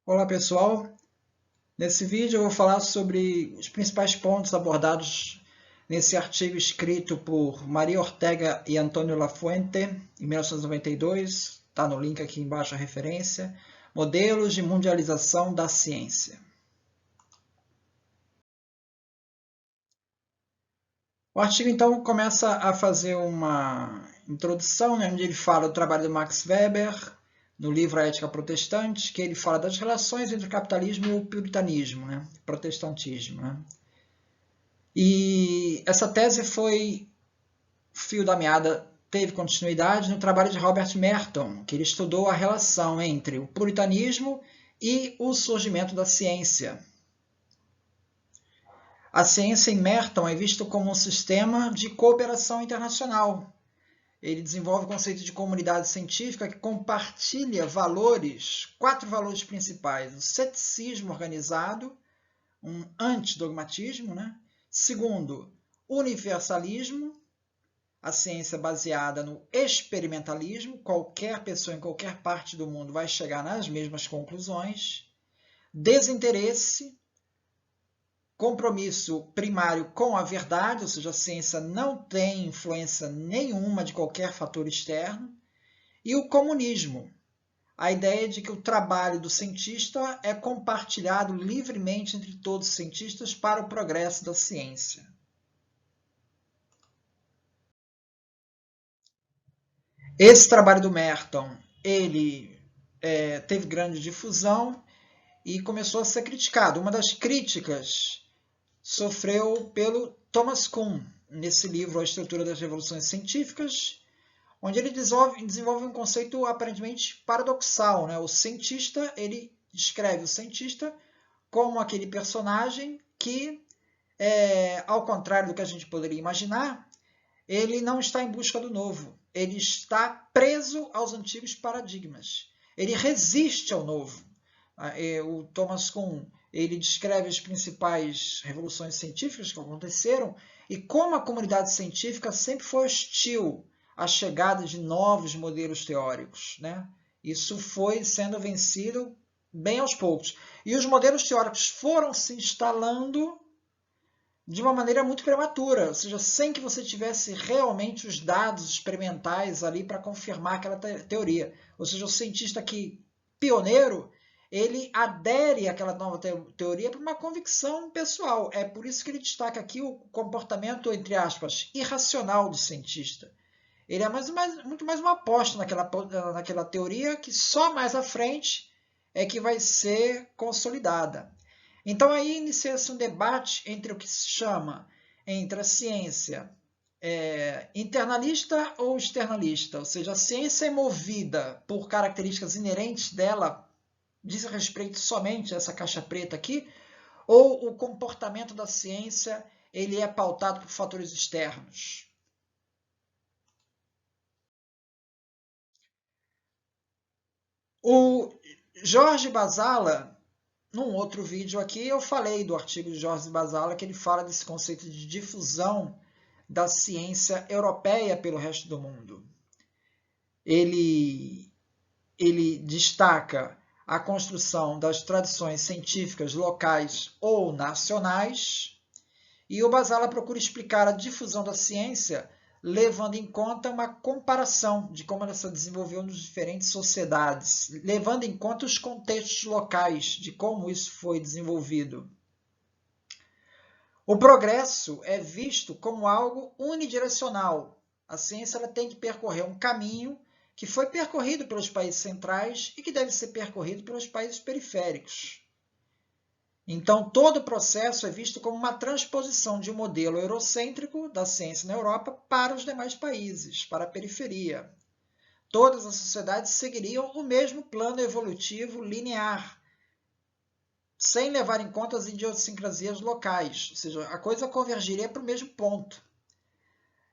Olá pessoal, nesse vídeo eu vou falar sobre os principais pontos abordados nesse artigo escrito por Maria Ortega e Antônio Lafuente, em 1992, está no link aqui embaixo a referência, Modelos de Mundialização da Ciência. O artigo então começa a fazer uma introdução, onde ele fala do trabalho do Max Weber, no livro A Ética Protestante, que ele fala das relações entre o capitalismo e o puritanismo, protestantismo. E essa tese foi fio da meada, teve continuidade no trabalho de Robert Merton, que ele estudou a relação entre o puritanismo e o surgimento da ciência. A ciência em Merton é vista como um sistema de cooperação internacional. Ele desenvolve o conceito de comunidade científica que compartilha valores, 4 valores principais: o ceticismo organizado, um antidogmatismo, Segundo, universalismo, a ciência baseada no experimentalismo, qualquer pessoa em qualquer parte do mundo vai chegar nas mesmas conclusões. Desinteresse, compromisso primário com a verdade, ou seja, a ciência não tem influência nenhuma de qualquer fator externo. E o comunismo, a ideia de que o trabalho do cientista é compartilhado livremente entre todos os cientistas para o progresso da ciência. Esse trabalho do Merton, ele teve grande difusão e começou a ser criticado. Uma das críticas sofreu pelo Thomas Kuhn, nesse livro A Estrutura das Revoluções Científicas, onde ele desenvolve um conceito aparentemente paradoxal. O cientista, ele descreve o cientista como aquele personagem que, ao contrário do que a gente poderia imaginar, ele não está em busca do novo. Ele está preso aos antigos paradigmas. Ele resiste ao novo. O Thomas Kuhn, ele descreve as principais revoluções científicas que aconteceram e como a comunidade científica sempre foi hostil à chegada de novos modelos teóricos. Isso foi sendo vencido bem aos poucos. E os modelos teóricos foram se instalando de uma maneira muito prematura, ou seja, sem que você tivesse realmente os dados experimentais ali para confirmar aquela teoria. Ou seja, o cientista que, pioneiro, ele adere àquela nova teoria por uma convicção pessoal. É por isso que ele destaca aqui o comportamento, entre aspas, irracional do cientista. Ele é muito mais uma aposta naquela teoria que só mais à frente é que vai ser consolidada. Então aí inicia-se um debate entre o que se chama entre a ciência internalista ou externalista, ou seja, a ciência é movida por características inerentes dela, diz respeito somente a essa caixa preta aqui, ou o comportamento da ciência ele é pautado por fatores externos. O Jorge Basala, num outro vídeo aqui, eu falei do artigo de Jorge Basala, que ele fala desse conceito de difusão da ciência europeia pelo resto do mundo. Ele destaca a construção das tradições científicas locais ou nacionais, e o Basala procura explicar a difusão da ciência levando em conta uma comparação de como ela se desenvolveu nas diferentes sociedades, levando em conta os contextos locais de como isso foi desenvolvido. O progresso é visto como algo unidirecional. A ciência ela tem que percorrer um caminho que foi percorrido pelos países centrais e que deve ser percorrido pelos países periféricos. Então, todo o processo é visto como uma transposição de um modelo eurocêntrico da ciência na Europa para os demais países, para a periferia. Todas as sociedades seguiriam o mesmo plano evolutivo linear, sem levar em conta as idiosincrasias locais, ou seja, a coisa convergiria para o mesmo ponto.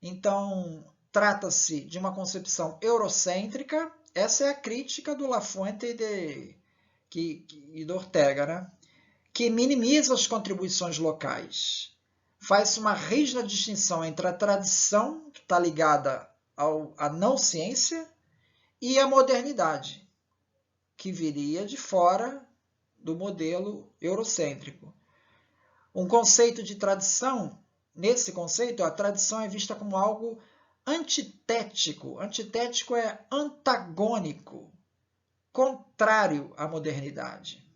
Então, trata-se de uma concepção eurocêntrica. Essa é a crítica do Lafuente e do Ortega, que minimiza as contribuições locais. Faz-se uma rígida distinção entre a tradição, que está ligada à não-ciência, e a modernidade, que viria de fora do modelo eurocêntrico. Um conceito de tradição, nesse conceito, a tradição é vista como algo antitético. Antitético é antagônico, contrário à modernidade.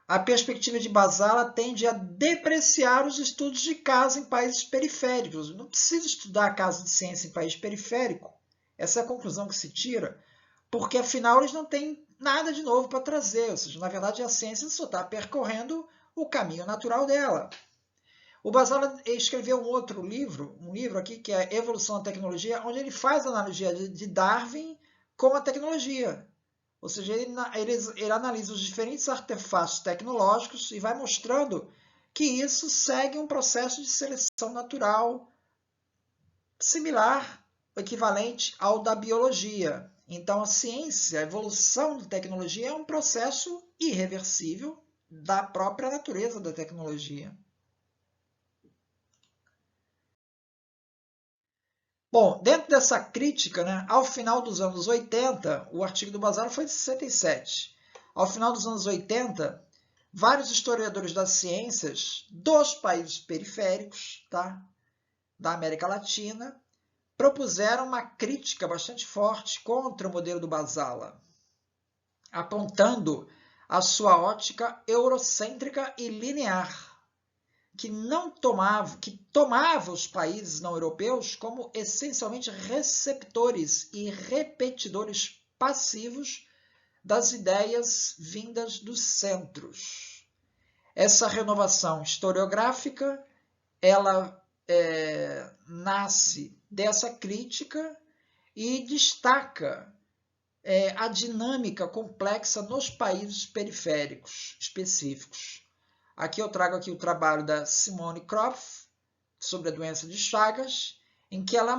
A perspectiva de Basala tende a depreciar os estudos de caso em países periféricos. Não precisa estudar caso de ciência em país periférico. Essa é a conclusão que se tira, porque afinal eles não têm nada de novo para trazer. Ou seja, na verdade a ciência só está percorrendo o caminho natural dela. O Basala escreveu um livro aqui que é Evolução da Tecnologia, onde ele faz a analogia de Darwin com a tecnologia. Ou seja, ele analisa os diferentes artefatos tecnológicos e vai mostrando que isso segue um processo de seleção natural similar, equivalente ao da biologia. Então, a ciência, a evolução da tecnologia é um processo irreversível da própria natureza da tecnologia. Bom, dentro dessa crítica, né, ao final dos anos 80, o artigo do Basala foi de 67. Ao final dos anos 80, vários historiadores das ciências dos países periféricos, tá, da América Latina, propuseram uma crítica bastante forte contra o modelo do Basala, apontando a sua ótica eurocêntrica e linear, que tomava os países não europeus como essencialmente receptores e repetidores passivos das ideias vindas dos centros. Essa renovação historiográfica, ela nasce dessa crítica e destaca a dinâmica complexa nos países periféricos específicos. Aqui eu trago aqui o trabalho da Simone Kropf sobre a doença de Chagas, em que ela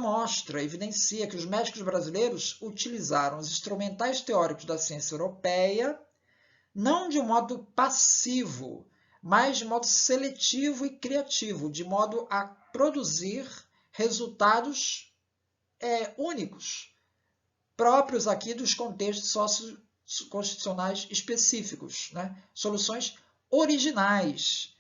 evidencia que os médicos brasileiros utilizaram os instrumentais teóricos da ciência europeia não de um modo passivo, mas de modo seletivo e criativo, de modo a produzir resultados únicos, próprios aqui dos contextos socioconstitucionais específicos, né? Soluções originais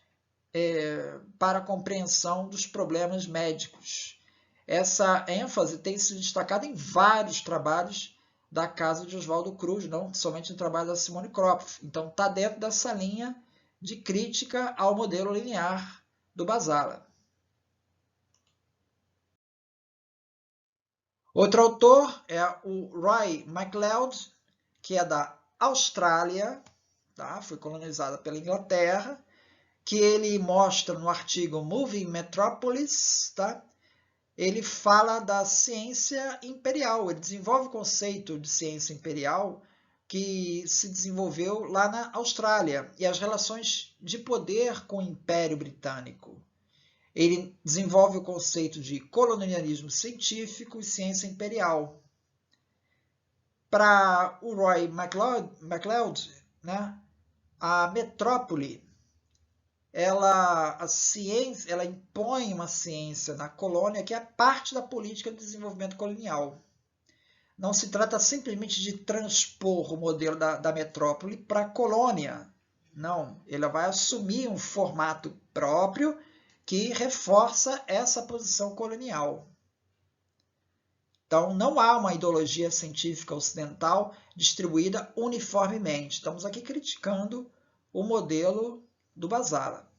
para a compreensão dos problemas médicos. Essa ênfase tem se destacado em vários trabalhos da casa de Oswaldo Cruz, não somente no trabalho da Simone Kropf. Então, está dentro dessa linha de crítica ao modelo linear do Basala. Outro autor é o Roy MacLeod, que é da Austrália, tá? Foi colonizada pela Inglaterra, que ele mostra no artigo Moving Metropolis, tá? Ele fala da ciência imperial, ele desenvolve o conceito de ciência imperial que se desenvolveu lá na Austrália e as relações de poder com o Império Britânico. Ele desenvolve o conceito de colonialismo científico e ciência imperial. Para o Roy MacLeod, né, a metrópole, ela impõe uma ciência na colônia que é parte da política de desenvolvimento colonial. Não se trata simplesmente de transpor o modelo da metrópole para a colônia. Não, ela vai assumir um formato próprio que reforça essa posição colonial. Então, não há uma ideologia científica ocidental distribuída uniformemente. Estamos aqui criticando o modelo do Basala.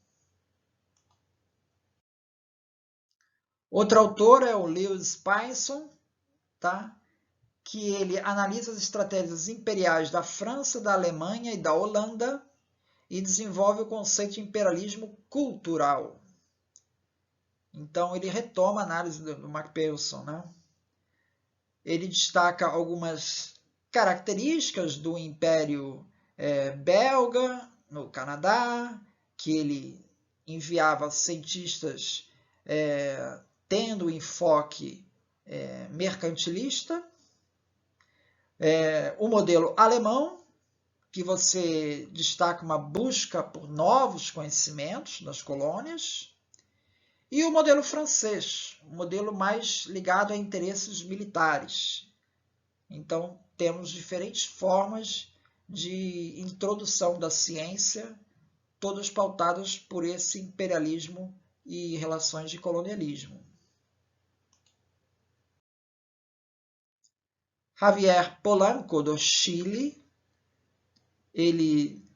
Outro autor é o Lewis Pinson, tá? Que ele analisa as estratégias imperiais da França, da Alemanha e da Holanda e desenvolve o conceito de imperialismo cultural. Então, ele retoma a análise do MacPherson, né? Ele destaca algumas características do Império belga no Canadá, que ele enviava cientistas tendo enfoque mercantilista. O modelo alemão, que você destaca uma busca por novos conhecimentos nas colônias. E o modelo francês, o modelo mais ligado a interesses militares. Então, temos diferentes formas de introdução da ciência, todos pautados por esse imperialismo e relações de colonialismo. Javier Polanco, do Chile, ele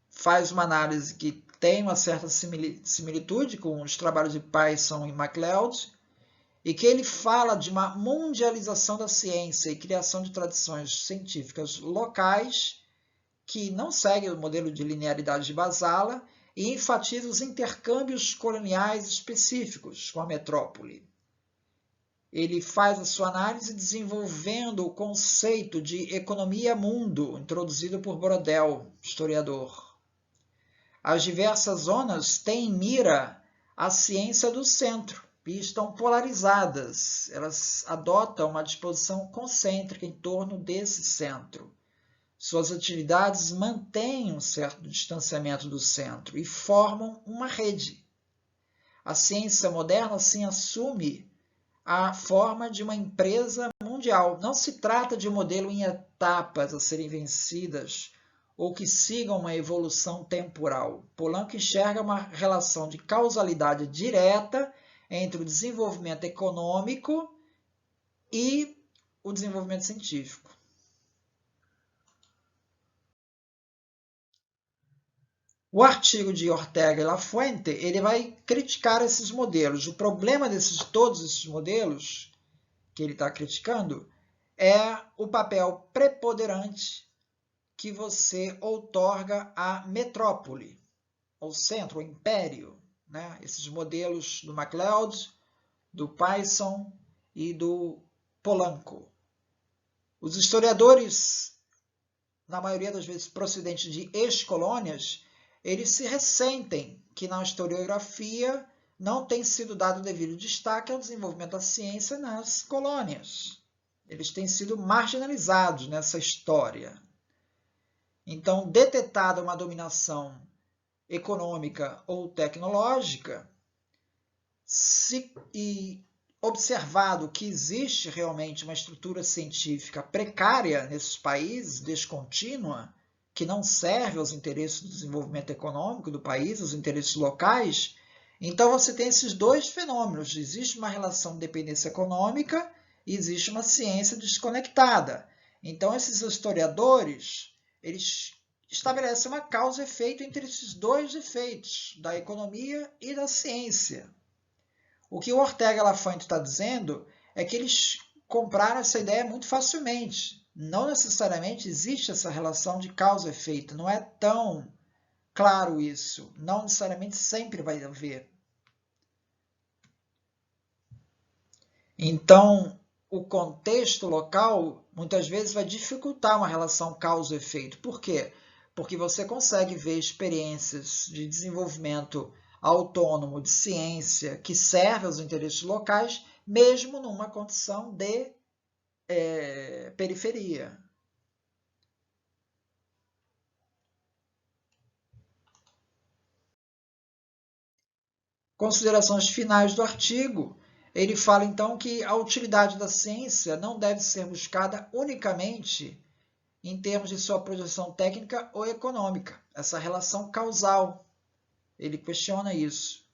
faz uma análise que tem uma certa similitude com os trabalhos de Payson e MacLeod, e que ele fala de uma mundialização da ciência e criação de tradições científicas locais que não seguem o modelo de linearidade de Basala e enfatiza os intercâmbios coloniais específicos com a metrópole. Ele faz a sua análise desenvolvendo o conceito de economia-mundo, introduzido por Brodel, historiador. As diversas zonas têm em mira a ciência do centro e estão polarizadas. Elas adotam uma disposição concêntrica em torno desse centro. Suas atividades mantêm um certo distanciamento do centro e formam uma rede. A ciência moderna, assim, assume a forma de uma empresa mundial. Não se trata de um modelo em etapas a serem vencidas ou que sigam uma evolução temporal. Polanco enxerga uma relação de causalidade direta entre o desenvolvimento econômico e o desenvolvimento científico. O artigo de Ortega y Lafuente, ele vai criticar esses modelos. O problema de todos esses modelos que ele está criticando é o papel preponderante que você outorga à metrópole, ao centro, ao império, né? Esses modelos do MacLeod, do Payson e do Polanco. Os historiadores, na maioria das vezes procedentes de ex-colônias, eles se ressentem que na historiografia não tem sido dado devido destaque ao desenvolvimento da ciência nas colônias. Eles têm sido marginalizados nessa história. Então, detetada uma dominação econômica ou tecnológica, e observado que existe realmente uma estrutura científica precária nesses países, descontínua, que não serve aos interesses do desenvolvimento econômico do país, aos interesses locais, então você tem esses dois fenômenos. Existe uma relação de dependência econômica e existe uma ciência desconectada. Então, esses historiadores, eles estabelecem uma causa e efeito entre esses dois efeitos, da economia e da ciência. O que o Ortega y Lafuente está dizendo é que eles compraram essa ideia muito facilmente. Não necessariamente existe essa relação de causa e efeito. Não é tão claro isso. Não necessariamente sempre vai haver. Então, o contexto local muitas vezes vai dificultar uma relação causa e efeito. Por quê? Porque você consegue ver experiências de desenvolvimento autônomo de ciência que servem aos interesses locais, mesmo numa condição de periferia. Considerações finais do artigo. Ele fala, então, que a utilidade da ciência não deve ser buscada unicamente em termos de sua projeção técnica ou econômica, essa relação causal. Ele questiona isso.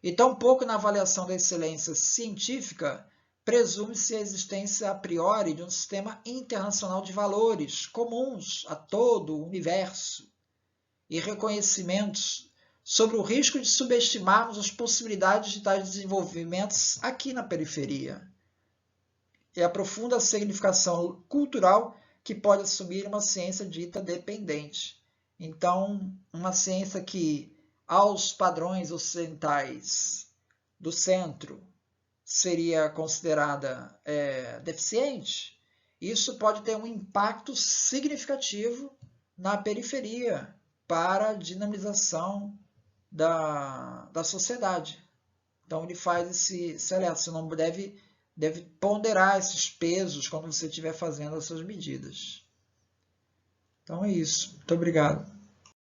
E tampouco na avaliação da excelência científica presume-se a existência a priori de um sistema internacional de valores comuns a todo o universo e reconhecimentos sobre o risco de subestimarmos as possibilidades de tais desenvolvimentos aqui na periferia. E a profunda significação cultural que pode assumir uma ciência dita dependente. Então, uma ciência que, aos padrões ocidentais do centro, seria considerada deficiente, isso pode ter um impacto significativo na periferia para a dinamização da sociedade. Então, ele faz esse alerta. Você não deve ponderar esses pesos quando você estiver fazendo essas medidas. Então, é isso. Muito obrigado.